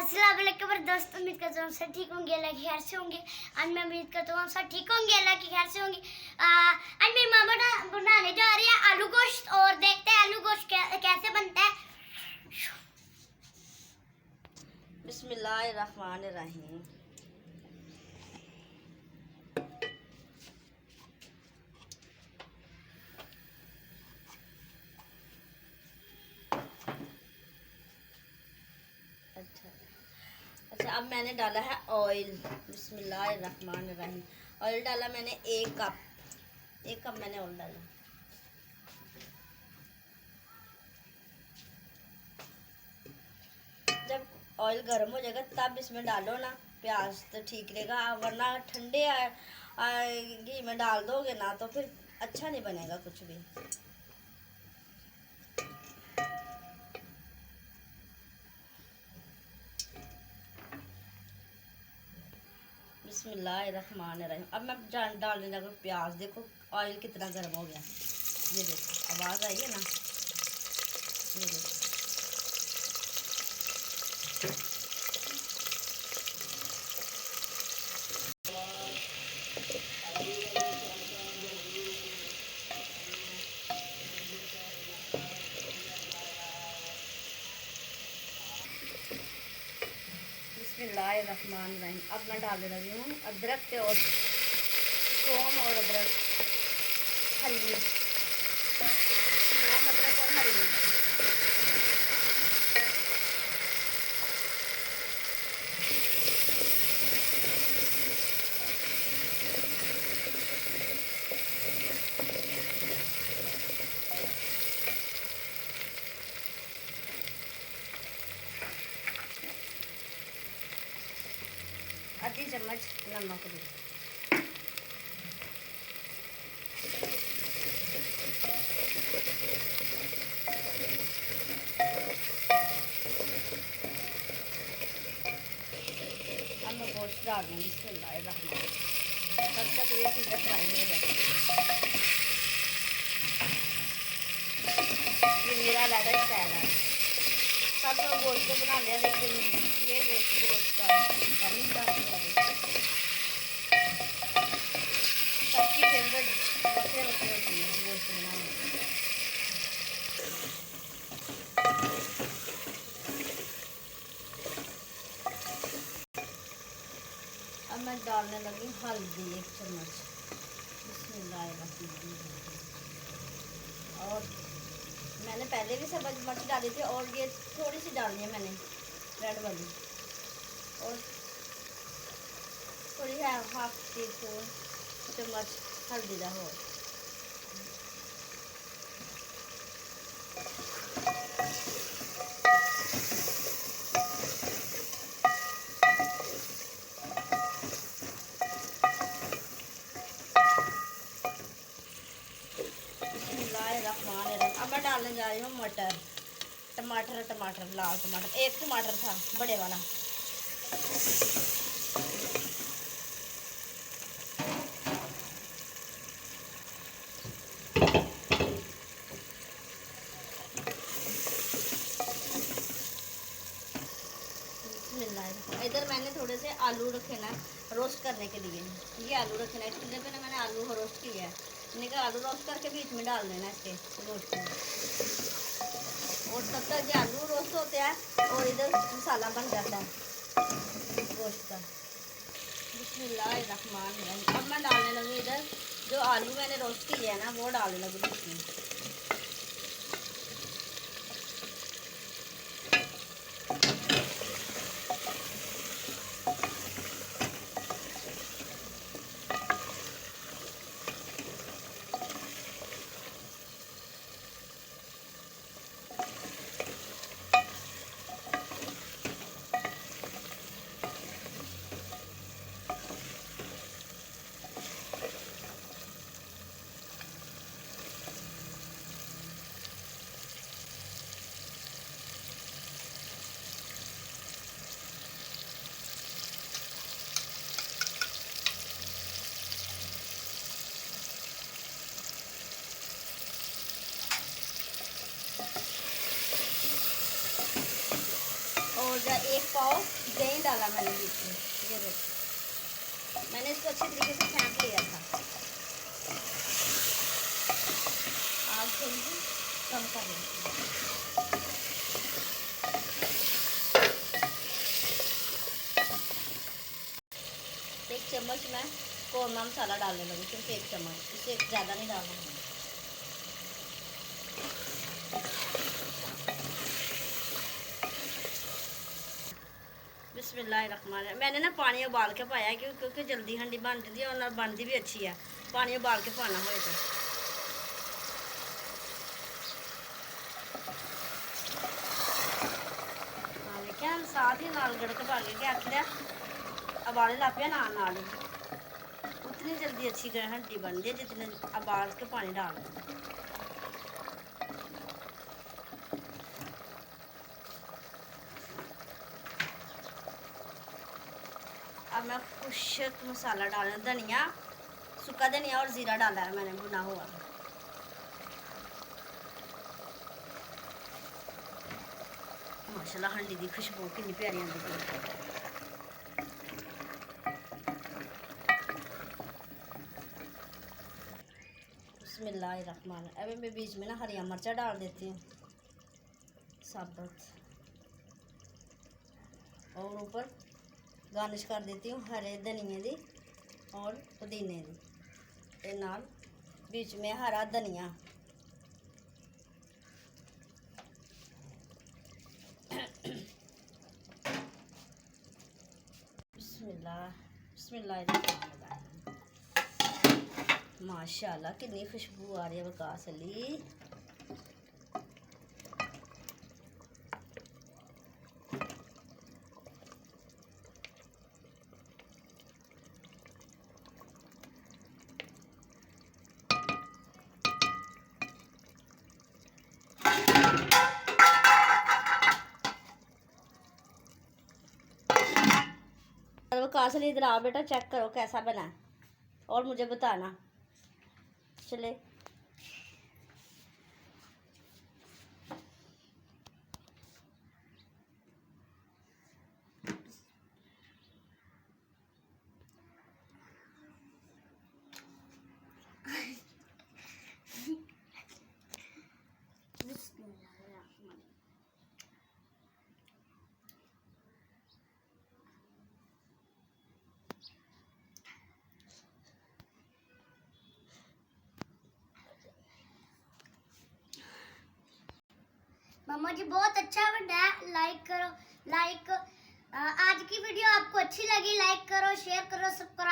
अस्सलाम वालेकुम दोस्तों, उम्मीद करता हूँ सब ठीक होंगे, अल्लाह की खैर से होंगे। आज मैं उम्मीद करता हूँ सब ठीक होंगे, अल्लाह की खैर से होंगे। आज मेरी माँ बनाने जा रही है आलू गोश्त, और देखते हैं आलू गोश्त कैसे बनता है। बिस्मिल्लाहिर्रहमानिर्रहीम। अच्छा, अब मैंने डाला है ऑयल। बिस्मिल्लाहिर्रहमानिर्रहीम। ऑयल डाला मैंने एक कप मैंने ऑयल डाला। जब ऑयल गर्म हो जाएगा तब इसमें डालो ना प्याज, तो ठीक रहेगा, वरना ठंडे घी में डाल दोगे ना तो फिर अच्छा नहीं बनेगा कुछ भी। बिस्मिल्लाहिर्रहमानिर्रहीम। अब मैं डालने लगा प्याज। देखो ऑयल कितना गर्म हो गया, ये देखो आवाज़ आई है ना, ये देखो। बिस्मिल्लाहिर्रहमानिर्रहीम। अब मैं डालने लगी हूँ अदरक और थोम और अदरक, हरी मिर्च, थोम अदरक और हरी मिर्च। आधी चम्मच नमक दी। अब मैं गोश्त डाल दूँगी। बिस्मिल्लाहिर्रहमानिर्रहीम। तब तक ये चीज़ें फ्राई हो जाती है। ये मेरा अलग स्टाइल है, सब लोग गोश्त बनाते हैं, लेकिन ये गोश्त का कम ही बनाते हैं। सबकी फेवरेट वक्रे होती है गोश्त बनाने। अब मैं डालने लगी हल्दी 1 चम्मच। बिस्मिल्लाहिर्रहमानिर्रहीम। और मैंने पहले भी सब्ज़ मिर्च डाली थी, और ये थोड़ी सी डालनी है मैंने रेड वाली, और थोड़ी है हाफ टी स्पून चम्मच हल्दी का हो। अब मैं डालने जा रही हूँ टमाटर, लाल टमाटर। 1 टमाटर था बड़े वाला। इधर मैंने थोड़े से आलू रखे ना रोस्ट करने के लिए। ये आलू रखे ना, इसके पे ना मैंने आलू रोस्ट किया है। मैंने कहा आलू रोस्ट करके बीच में डाल देना इसके रोस्ट में, और तब तक ये आलू रोस्ट होते हैं और इधर मसाला बन जाता है गोश्त का। बिस्मिल्लाहिर्रहमानिर्रहीम। अब मैं डालने लगी इधर जो आलू मैंने रोस्ट किए है ना, वो डालने लगी इसमें। पाव दही डाला मैंने बीच में। ये देखो मैंने इसको अच्छी तरीके से फेंट लिया था। आग थोड़ी सी कम कर लेती हूँ। एक चम्मच मैं कोरमा मसाला डालने लगी, सिर्फ एक चम्मच, इससे ज़्यादा नहीं डालना है। बिस्मिल्लाहिर्रहमानिर्रहीम। मैंने ना पानी उबाल के पाया है क्योंकि जल्दी हंडी बनती है और बनती भी अच्छी है। पानी उबाल के पाना हो तो क्या साथ ही नाल गड़क पा के आखिर उबाले ला पे नाल ही उतनी जल्दी अच्छी हंडी बनती है जितने उबाल के पानी डाल दें। अब मैं खुशक मसाला डालना, धनिया, सूखा धनिया और ज़ीरा डाला है मैंने भुना हुआ। माशाल्लाह हंडी की खुशबू कितनी प्यारी आती है। बिस्मिल्लाहिर्रहमानिर्रहीम। अभी मैं बीच में ना हरी मिर्चा डाल देती हूँ साबुत, और ऊपर गार्निश कर देती हूँ हरे धनिए दी और पुदीने दी ते नाल बीच में हरा धनिया। बिस्मिल्लाह बिस्मिल्लाह। माशाल्लाह कितनी खुशबू आ रही है वकास अली। वकास अली इधर आओ बेटा, चेक करो कैसा बना है और मुझे बताना। चले मम्मा जी बहुत अच्छा बना है। लाइक करो, आज की वीडियो आपको अच्छी लगी लाइक करो, शेयर करो, सब्सक्राइब